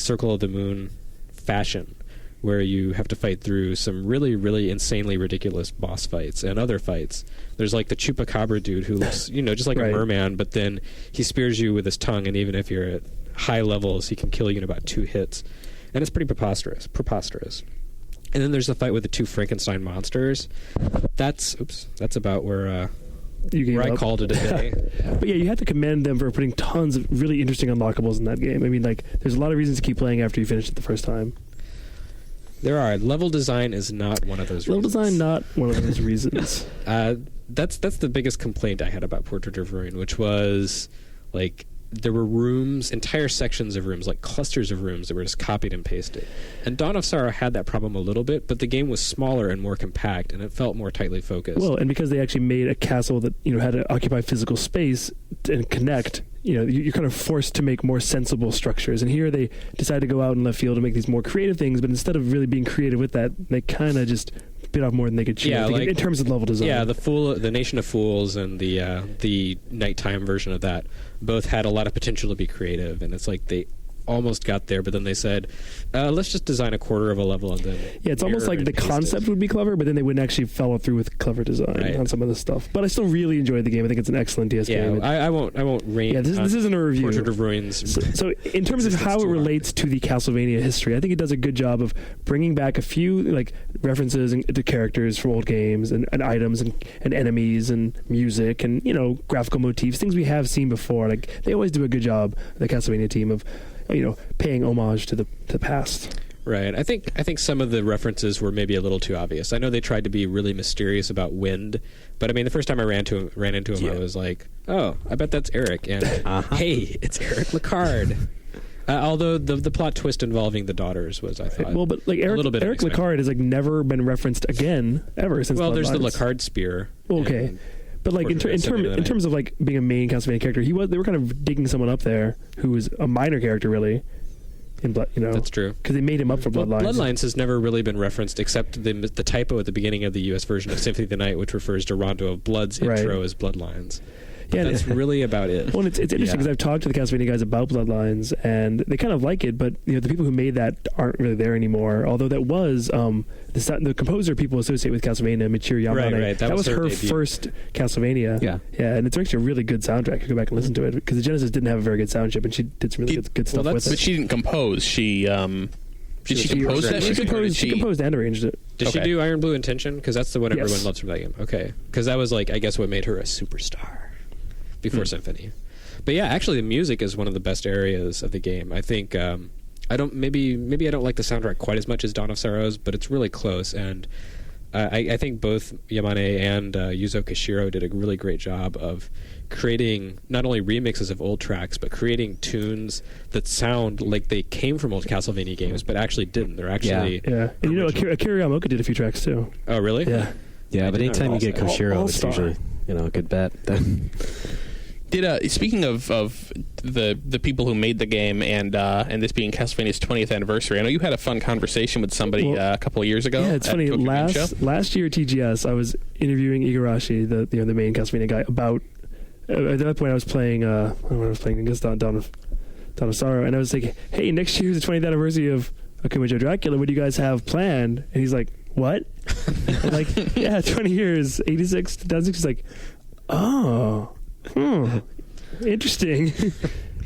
Circle of the Moon fashion, where you have to fight through some really, really insanely ridiculous boss fights and other fights. There's like the Chupacabra dude who looks, just like a merman, but then he spears you with his tongue, and even if you're at high levels, he can kill you in about 2 hits. And it's pretty preposterous. And then there's the fight with the 2 Frankenstein monsters. That's about where I called it a day. But yeah, you have to commend them for putting tons of really interesting unlockables in that game. I mean, like, there's a lot of reasons to keep playing after you finish it the first time. There are. Level design is not one of those reasons. Level design, not one of those reasons. That's the biggest complaint I had about Portrait of Ruin, which was, like, there were rooms, entire sections of rooms, like clusters of rooms that were just copied and pasted. And Dawn of Sorrow had that problem a little bit, but the game was smaller and more compact, and it felt more tightly focused. Well, and because they actually made a castle that, had to occupy physical space and connect, you're kind of forced to make more sensible structures. And here they decided to go out in left field and make these more creative things, but instead of really being creative with that, they kind of just bit off more than they could chew. In terms of level design. Yeah, the Nation of Fools and the nighttime version of that both had a lot of potential to be creative, and it's like they almost got there, but then they said, let's just design a quarter of a level and then it's almost like the concept would be clever, but then they wouldn't actually follow through with clever design on some of the stuff. But I still really enjoyed the game. I think it's an excellent DS game. I won't rate. Yeah, this isn't a review. Portrait of Ruins. So in terms of how it relates to the Castlevania history, I think it does a good job of bringing back a few like references to characters from old games and items and enemies and music and graphical motifs, things we have seen before. Like they always do a good job, the Castlevania team, of paying homage to the past. Right. I think some of the references were maybe a little too obvious. I know they tried to be really mysterious about wind, but I mean, the first time I ran into him, I was like, oh, I bet that's Eric. And hey, it's Eric Lecard. Although the plot twist involving the daughters was, I thought, but like Eric Lecard has like never been referenced again ever since. Well, there's the Lecard spear. Okay. But like in terms of like being a main Castlevania character, they were kind of digging someone up there who was a minor character really. In that's true, because they made him up for Bloodlines. Bloodlines has never really been referenced except the typo at the beginning of the U.S. version of Symphony of the Night, which refers to Rondo of Blood's intro as Bloodlines. Yeah, that's really about it. Well, it's interesting because I've talked to the Castlevania guys about Bloodlines, and they kind of like it, but the people who made that aren't really there anymore. Although that was the composer people associate with Castlevania, Michiru Yamane. Right. That was her debut. First Castlevania. Yeah, and it's actually a really good soundtrack. You go back and listen to it because the Genesis didn't have a very good sound chip, and she did some really good stuff with it. But she didn't compose. She did she compose that? She composed and arranged it. Did she do Iron Blue Intention? Because that's the one everyone loves from that game. Okay, because that was like I guess what made her a superstar before Symphony. But yeah, actually the music is one of the best areas of the game. I think I don't maybe I don't like the soundtrack quite as much as Dawn of Sorrows, but it's really close, and I think both Yamane and Yuzo Koshiro did a really great job of creating not only remixes of old tracks, but creating tunes that sound like they came from old Castlevania games, but actually didn't. They're actually and Akira Yamaoka did a few tracks too. Oh, really? Yeah. But anytime you get Koshiro, it's usually a good bet. Speaking of the people who made the game and this being Castlevania's 20th anniversary, I know you had a fun conversation with somebody a couple of years ago. Yeah, it's funny. Last year at TGS, I was interviewing Igarashi, the main Castlevania guy, about at that point I was playing I guess Dawn of Sorrow, and I was like, hey, next year's the 20th anniversary of Akuma Joe Dracula. What do you guys have planned? And he's like, what? I'm like, yeah, 20 years, 86 to 2006. He's like, oh. Interesting.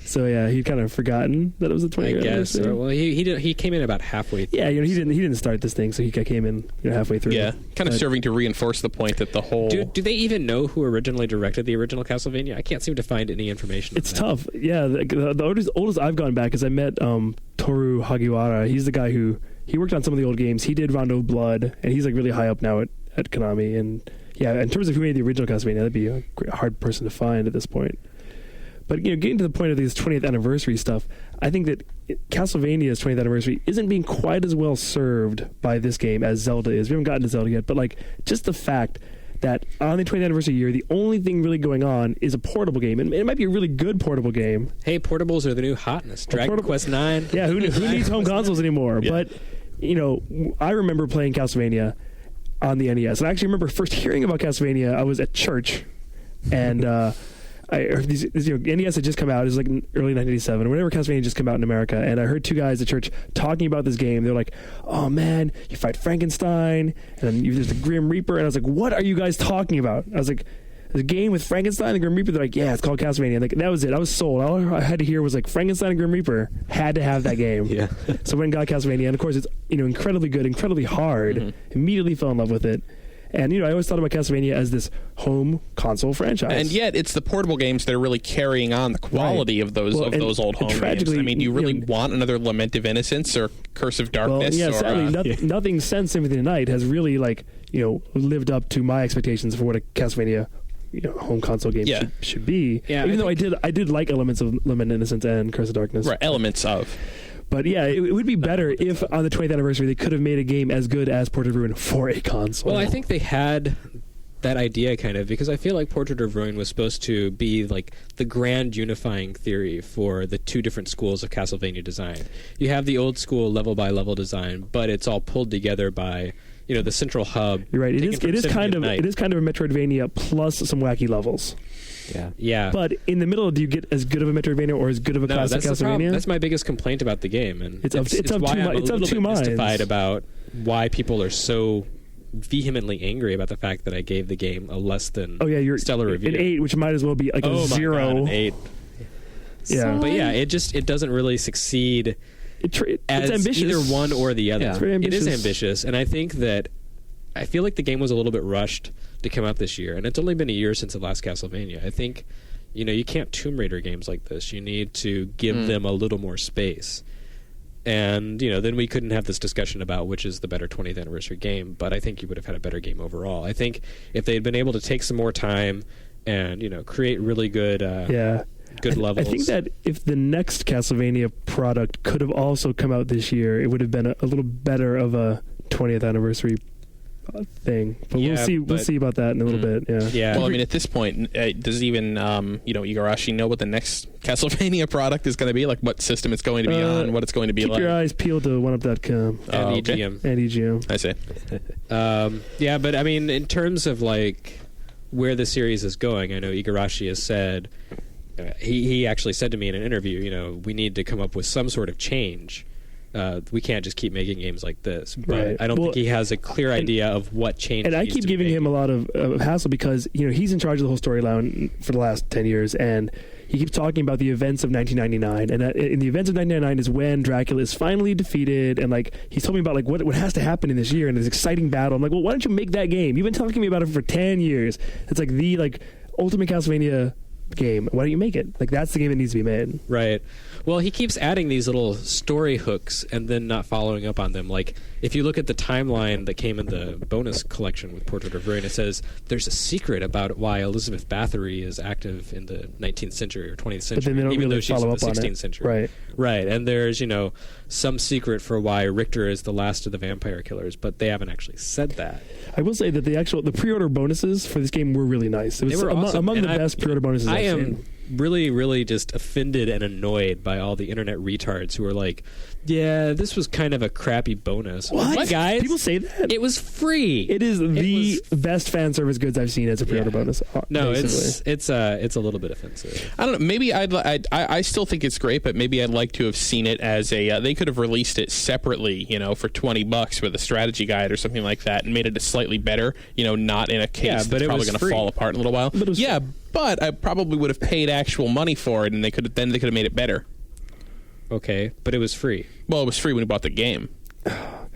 So yeah, he'd kind of forgotten that it was the 20th anniversary. So. Well, he came in about halfway through. Yeah, he didn't start this thing, so he came in halfway through. Yeah, kind of serving to reinforce the point that the whole. Do they even know who originally directed the original Castlevania? I can't seem to find any information. It's tough. Yeah, the oldest I've gone back is I met Toru Hagiwara. He's the guy who worked on some of the old games. He did Rondo of Blood, and he's like really high up now at Konami. And yeah, in terms of who made the original Castlevania, that'd be a hard person to find at this point. But getting to the point of this 20th anniversary stuff, I think that Castlevania's 20th anniversary isn't being quite as well served by this game as Zelda is. We haven't gotten to Zelda yet, but like just the fact that on the 20th anniversary year, the only thing really going on is a portable game, and it might be a really good portable game. Hey, portables are the new hotness. Dragon Quest 9. Yeah, who needs home consoles anymore? Yeah. But I remember playing Castlevania on the NES, and I actually remember first hearing about Castlevania. I was at church, and NES had just come out. It was like early 1987. Whenever Castlevania just came out in America, and I heard two guys at church talking about this game. They're like, "Oh man, you fight Frankenstein, and then there's the Grim Reaper." And I was like, "What are you guys talking about?" I was like, "The game with Frankenstein and the Grim Reaper." They're like, "Yeah, it's called Castlevania." And like, that was it. I was sold. All I had to hear was like Frankenstein and Grim Reaper. Had to have that game. Yeah. So I went and got Castlevania, and of course it's incredibly good, incredibly hard. Immediately fell in love with it. And, I always thought about Castlevania as this home console franchise. And yet, it's the portable games that are really carrying on the quality of those those old home games. I mean, do you really want another Lament of Innocence or Curse of Darkness? Well, sadly, nothing since Symphony of the Night has really, lived up to my expectations for what a Castlevania home console game should be. Yeah, Even though I did like elements of Lament of Innocence and Curse of Darkness. Right, elements of. But yeah, it would be better if on the 20th anniversary they could have made a game as good as Portrait of Ruin for a console. Well, I think they had that idea kind of, because I feel like Portrait of Ruin was supposed to be like the grand unifying theory for the two different schools of Castlevania design. You have the old school level by level design, but it's all pulled together by the central hub. You're right. It is kind of a Metroidvania plus some wacky levels. Yeah. But in the middle, do you get as good of a Metroidvania or as good of a classic Castlevania? That's my biggest complaint about the game, and it's why I'm a little bit mystified about why people are so vehemently angry about the fact that I gave the game a less than stellar review. An 8, which might as well be like a 0. My God, an 8. Yeah, but yeah, it doesn't really succeed. It's as ambitious. Either one or the other. Yeah. It's very ambitious. It is ambitious, and I think that I feel like the game was a little bit rushed to come out this year, and it's only been a year since the last Castlevania. I think, you can't Tomb Raider games like this. You need to give them a little more space. And, then we couldn't have this discussion about which is the better 20th anniversary game, but I think you would have had a better game overall. I think if they had been able to take some more time and, create really good good levels. I think that if the next Castlevania product could have also come out this year, it would have been a little better of a 20th anniversary thing. But we'll see about that in a little bit. Yeah. Well, I mean, at this point, does even Igarashi know what the next Castlevania product is going to be? Like what system it's going to be on, what it's going to be keep like? Keep your eyes peeled to OneUp.com and EGM. And EGM. I see. But I mean, in terms of like where the series is going, I know Igarashi has said he actually said to me in an interview, we need to come up with some sort of change. We can't just keep making games like this. But I don't think he has a clear idea of what change. And I keep giving him a lot of hassle because he's in charge of the whole storyline for the last 10 years, and he keeps talking about the events of 1999. And in the events of 1999 is when Dracula is finally defeated, and like he's told me about like what has to happen in this year and this exciting battle. I'm like, well, why don't you make that game? You've been talking to me about it for 10 years. It's like the ultimate Castlevania game. Why don't you make it? Like that's the game that needs to be made. Right. Well, he keeps adding these little story hooks and then not following up on them. Like if you look at the timeline that came in the bonus collection with Portrait of Ruin, it says there's a secret about why Elizabeth Bathory is active in the 19th century or 20th century, but then they don't even really though she's follow in the up 16th on it. century. Right. And there's some secret for why Richter is the last of the vampire killers, but they haven't actually said that. I will say that the pre-order bonuses for this game were really nice. It was they were awesome. among the best pre-order bonuses I've seen. Really, really just offended and annoyed by all the internet retards who are like, yeah, this was kind of a crappy bonus. What? Guys? People say that? It was free. It is the best fan service goods I've seen as a pre-order bonus. No, basically. it's a little bit offensive. I don't know. Maybe I still think it's great, but maybe I'd like to have seen it as they could have released it separately, for $20 with a strategy guide or something like that, and made it a slightly better, not in a case that's probably going to fall apart in a little while. But I probably would have paid actual money for it, and they could have made it better. Okay, but it was free. Well, it was free when you bought the game.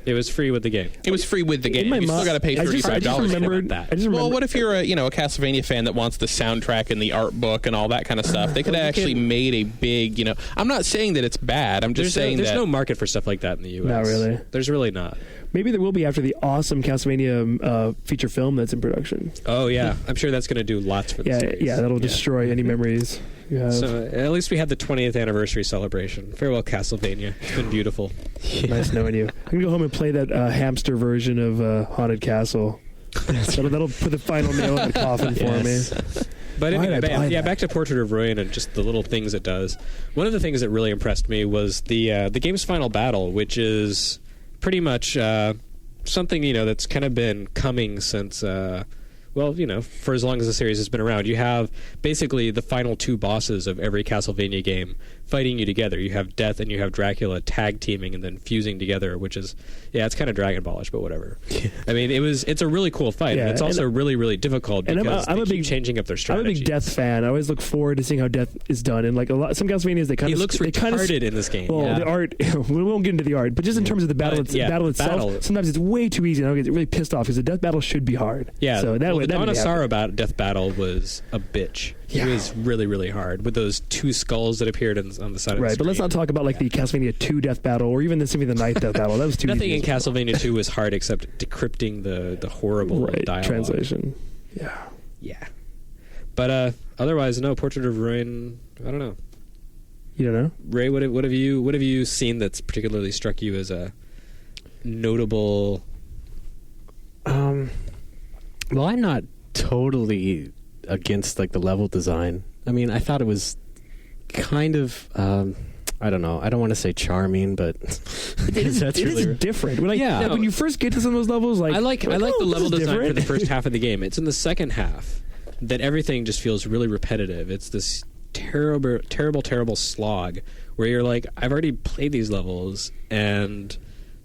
It was free with the game. It was free with the game. You still got to pay $35 for that. Well, what if you're a Castlevania fan that wants the soundtrack and the art book and all that kind of stuff? They could have actually made a big, I'm not saying that it's bad. I'm just saying there's no market for stuff like that in the U.S. Not really. There's really not. Maybe there will be after the awesome Castlevania feature film that's in production. Oh, yeah. I'm sure that's going to do lots for the series. Yeah, that'll destroy any memories you have. So at least we had the 20th anniversary celebration. Farewell, Castlevania. It's been beautiful. Nice knowing you. I'm going to go home and play that hamster version of Haunted Castle. That'll put the final nail in the coffin for me. But anyway, back to Portrait of Ruin and just the little things it does. One of the things that really impressed me was the game's final battle, which is pretty much something that's kind of been coming since well, for as long as the series has been around, you have basically the final two bosses of every Castlevania game fighting you together. You have Death and you have Dracula tag teaming and then fusing together, which is, it's kind of Dragon Ballish, but whatever. I mean, it's a really cool fight. Yeah, and it's also really, really difficult because I'm they a keep big, changing up their strategy. I'm a big Death fan. I always look forward to seeing how Death is done. And like some Castlevanias, they kind he of looks retarded in this game. Well, the art, we won't get into the art, but just in terms of the battle, battle itself, sometimes it's way too easy, and I get really pissed off because the Death battle should be hard. Yeah, so the Dawn of Sorrow Death battle was a bitch. Yeah. It was really, really hard with those two skulls that appeared on the side of the screen. Right, but let's not talk about like the Castlevania 2 Death battle or even the Symphony of the Night Death battle. That was too Nothing easy. in Castlevania 2 was hard except decrypting the horrible dialogue. Translation. Yeah. But otherwise, no, Portrait of Ruin, I don't know. You don't know? Ray, what have you seen that's particularly struck you as a notable... Well, I'm not totally against like the level design. I mean, I thought it was kind of I don't know. I don't want to say charming, but it is different. When you first get to some of those levels, I like the level design for the first half of the game. It's in the second half that everything just feels really repetitive. It's this terrible slog where you're like, I've already played these levels and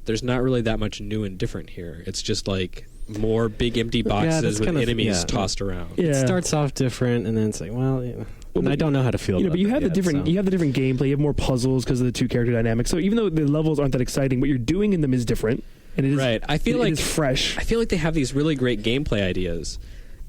there's not really that much new and different here. It's just like more big empty boxes with enemies tossed around. Yeah. It starts off different and then it's like, and I don't know how to feel about it. But you have the different gameplay, you have more puzzles because of the two character dynamics. So even though the levels aren't that exciting, what you're doing in them is different. And it is right. I feel like it's fresh. I feel like they have these really great gameplay ideas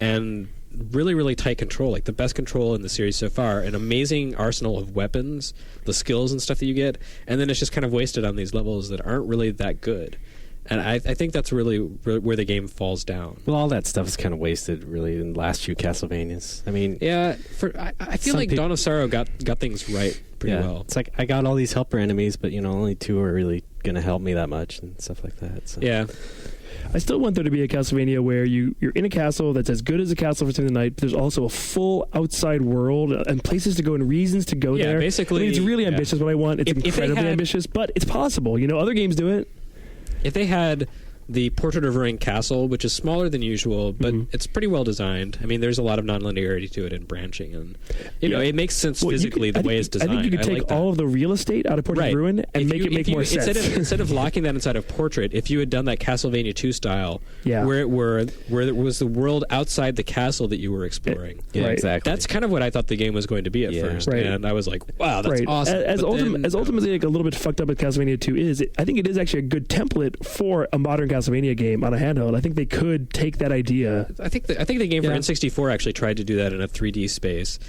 and really, really tight control, like the best control in the series so far, an amazing arsenal of weapons, the skills and stuff that you get, and then it's just kind of wasted on these levels that aren't really that good. And I think that's really where the game falls down. Well, all that stuff is kind of wasted, really, in the last few Castlevanias. I mean... Yeah, I feel like Dawn of Sorrow got things right pretty well. It's like, I got all these helper enemies, but, only two are really going to help me that much and stuff like that. So. Yeah. I still want there to be a Castlevania where you're in a castle that's as good as a castle for Symphony of the Night, but there's also a full outside world and places to go and reasons to go there. Basically... it's really ambitious what I want. It's incredibly ambitious, but it's possible. Other games do it. If they had the Portrait of Ruin Castle, which is smaller than usual, but it's pretty well designed. I mean, there's a lot of nonlinearity to it and branching, and it makes sense physically the way it's designed. I think you could take all of the real estate out of Portrait of Ruin and make it make more sense. Instead of locking that inside of Portrait, if you had done that Castlevania 2 style, where it was the world outside the castle that you were exploring. Yeah, exactly. That's kind of what I thought the game was going to be at first, and I was like, wow, that's awesome. As ultimately like a little bit fucked up as Castlevania 2 is, I think it is actually a good template for a modern Castlevania game on a handheld. I think they could take that idea. I think the game for N64 actually tried to do that in a 3D space.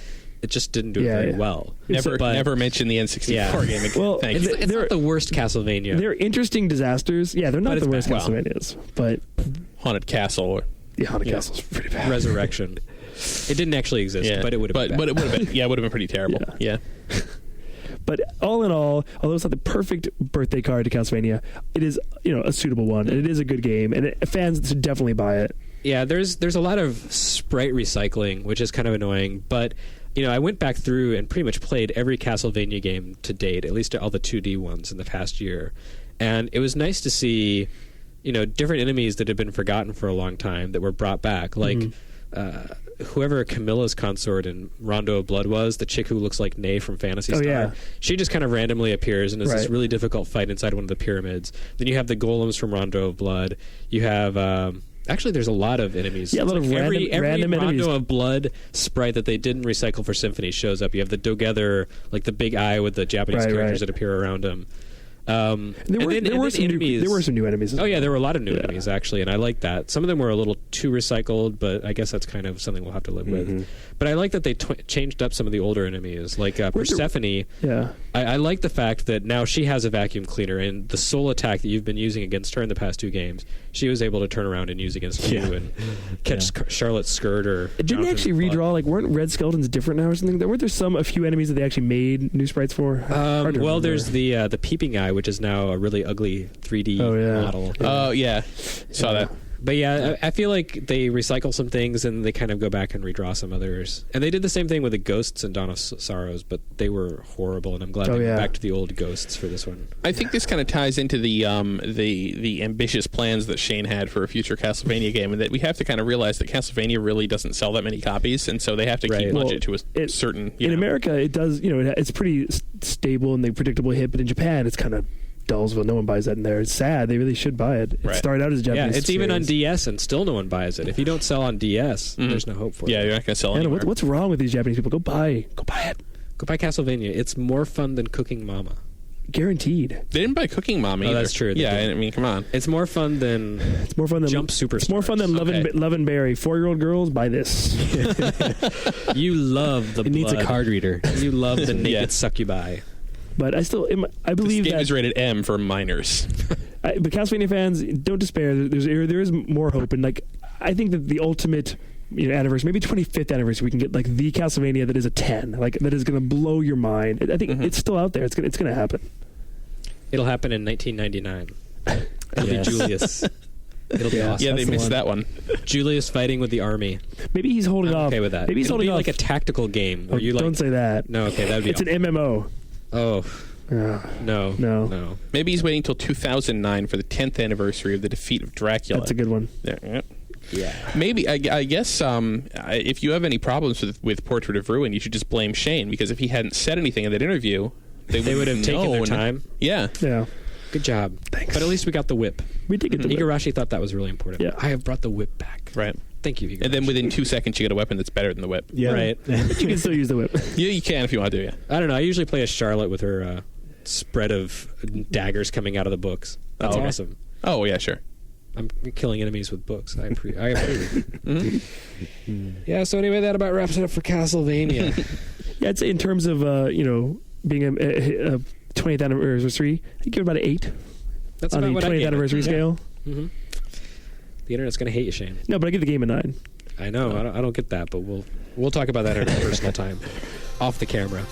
It just didn't do it very well. Never mention the N64 game again. Well, it's not the worst Castlevania. They're interesting disasters. Yeah, they're not the worst Castlevanias. But Haunted Castle. Yeah, Haunted Castle's pretty bad. Resurrection. It didn't actually exist, but it would have been bad. But it would have been, it would have been pretty terrible. Yeah. But all in all, although it's not the perfect birthday card to Castlevania, it is a suitable one, and it is a good game, and fans should definitely buy it. Yeah, there's a lot of sprite recycling, which is kind of annoying, but I went back through and pretty much played every Castlevania game to date, at least all the 2D ones in the past year, and it was nice to see different enemies that had been forgotten for a long time that were brought back, like whoever Camilla's consort in Rondo of Blood was, the chick who looks like Ney from Phantasy Star, she just kind of randomly appears and is this really difficult fight inside one of the pyramids. Then you have the golems from Rondo of Blood. You have actually there's a lot of enemies. Yeah, a lot of every random Rondo enemies. of Blood sprite that they didn't recycle for Symphony shows up. You have the Dogether, like the big eye with the Japanese characters that appear around him. There were some new enemies. Oh yeah, there were a lot of new enemies actually, and I like that. Some of them were a little too recycled, but I guess that's kind of something we'll have to live with. But I like that they changed up some of the older enemies, like Persephone. I like the fact that now she has a vacuum cleaner, and the soul attack that you've been using against her in the past two games, she was able to turn around and use against you and catch Charlotte's skirt or. It didn't actually redraw. Like, weren't red skeletons different now or something? Weren't there a few enemies that they actually made new sprites for? Well, there's the peeping eye, which is now a really ugly 3D model. Oh yeah, saw that. But yeah, I feel like they recycle some things and they kind of go back and redraw some others. And they did the same thing with the Ghosts and Dawn of Sorrows, but they were horrible. And I'm glad they went back to the old Ghosts for this one. I think this kind of ties into the ambitious plans that Shane had for a future Castlevania game, and that we have to kind of realize that Castlevania really doesn't sell that many copies, and so they have to keep budget to a certain. In America, it does. It's pretty stable and the predictable hit, but in Japan, it's kind of Dullsville. No one buys that in there. It's sad. They really should buy it. It started out as a Japanese. Yeah, it's even on DS, and still no one buys it. If you don't sell on DS, there's no hope for it. Yeah, you're not going to sell it. What's wrong with these Japanese people? Go buy it. Go buy Castlevania. It's more fun than Cooking Mama. Guaranteed. They didn't buy Cooking Mama either. Oh, that's true. Yeah, I mean, come on. It's more fun than Jump Superstars. It's more fun than Love and Berry. 4-year-old girls, buy this. You love the blood. It needs a card reader. You love the naked succubi. But I believe this game is rated M for minors. But Castlevania fans, don't despair. There is more hope, and I think that the ultimate anniversary, maybe 25th anniversary, we can get the Castlevania that is a 10, that is going to blow your mind. I think it's still out there. It's going to happen. It'll happen in 1999. It'll be Julius. It'll be awesome. Yeah, they missed that one. Julius fighting with the army. Maybe he's holding off. Okay with that. Maybe he's holding off like a tactical game where don't say that. No, okay, that'd be. It's an MMO. Oh. No. Maybe he's waiting until 2009 for the 10th anniversary of the defeat of Dracula. That's a good one. Yeah. Maybe, I guess, if you have any problems with Portrait of Ruin, you should just blame Shane, because if he hadn't said anything in that interview, they would have taken their time. Yeah. Good job. Thanks. But at least we got the whip. We did get the whip. Igarashi thought that was really important. Yeah. I have brought the whip back. Right. Thank you, Igarashi. And then within 2 seconds, you get a weapon that's better than the whip. Yeah. Right. But you can still use the whip. Yeah, you can if you want to, yeah. I don't know. I usually play as Charlotte with her spread of daggers coming out of the books. That's awesome. Oh, yeah, sure. I'm killing enemies with books. I approve. Yeah, so anyway, that about wraps it up for Castlevania. Yeah, I'd say in terms of, being a 20th anniversary, I'd give it about an 8. That's on about the what 20th anniversary scale. Mm-hmm. The internet's going to hate you, Shane. No, but I give the game a 9. I know. I don't get that, but we'll talk about that at a personal time. Off the camera.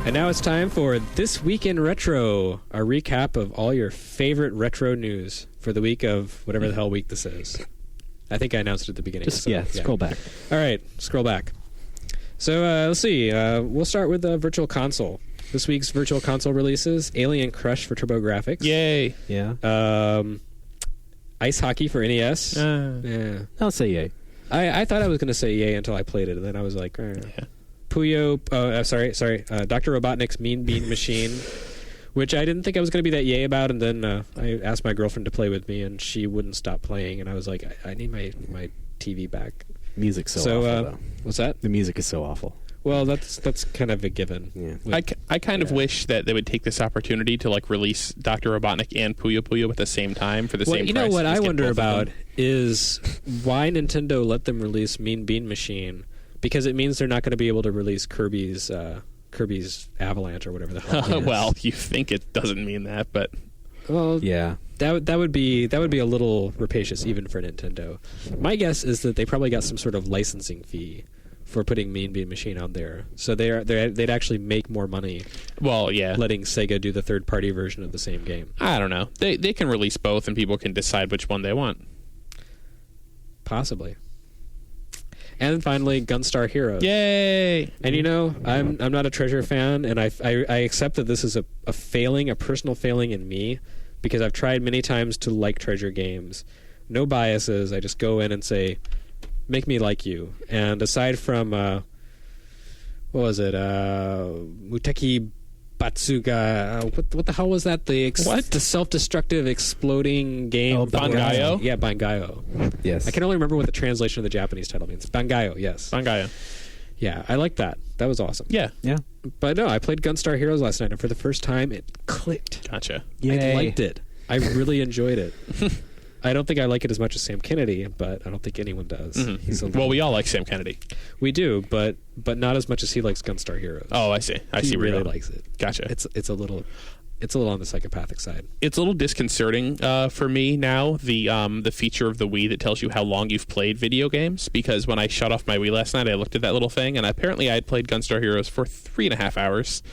And now it's time for This Week in Retro, a recap of all your favorite retro news for the week of whatever the hell week this is. I think I announced it at the beginning. Scroll back. All right, scroll back. So let's see. We'll start with the Virtual Console. This week's Virtual Console releases: Alien Crush for TurboGrafx. Yay. Yeah. Ice Hockey for NES. Yeah. I'll say yay. I thought I was going to say yay until I played it, and then I was like, Puyo, Dr. Robotnik's Mean Bean Machine, which I didn't think I was going to be that yay about, and then I asked my girlfriend to play with me, and she wouldn't stop playing, and I was like, I need my TV back. Music's so awful, though. What's that? The music is so awful. Well, that's kind of a given. Yeah. I kind of wish that they would take this opportunity to release Dr. Robotnik and Puyo Puyo at the same time for the same price. You know what I wonder about is why Nintendo let them release Mean Bean Machine, because it means they're not going to be able to release Kirby's Avalanche or whatever the hell. Well, you think it doesn't mean that, but yeah, that would be a little rapacious even for Nintendo. My guess is that they probably got some sort of licensing fee for putting Mean Bean Machine out there, so they'd actually make more money. Well, yeah, letting Sega do the third-party version of the same game. I don't know. They can release both, and people can decide which one they want. Possibly. And finally, Gunstar Heroes. Yay! And I'm not a Treasure fan, and I accept that this is a personal failing in me, because I've tried many times to like Treasure games. No biases. I just go in and say, make me like you. And aside from, what was it? Muteki Batsuga. What the hell was that? The self-destructive exploding game. Oh, Bangayo? Yeah, Bangayo. Yes. I can only remember what the translation of the Japanese title means. Bangayo, yes. Bangayo. Yeah, I like that. That was awesome. Yeah. Yeah. But no, I played Gunstar Heroes last night, and for the first time, it clicked. Gotcha. I Yay. liked it. I really enjoyed it. I don't think I like it as much as Sam Kennedy, but I don't think anyone does. He's a Well, we all like Sam Kennedy. we do, but not as much as he likes Gunstar Heroes. Oh, I see. I he see where you're really going. likes it. Gotcha. It's a little on the psychopathic side. It's a little disconcerting for me now, the feature of the Wii that tells you how long you've played video games, because when I shut off my Wii last night, I looked at that little thing, and apparently I had played Gunstar Heroes for 3.5 hours.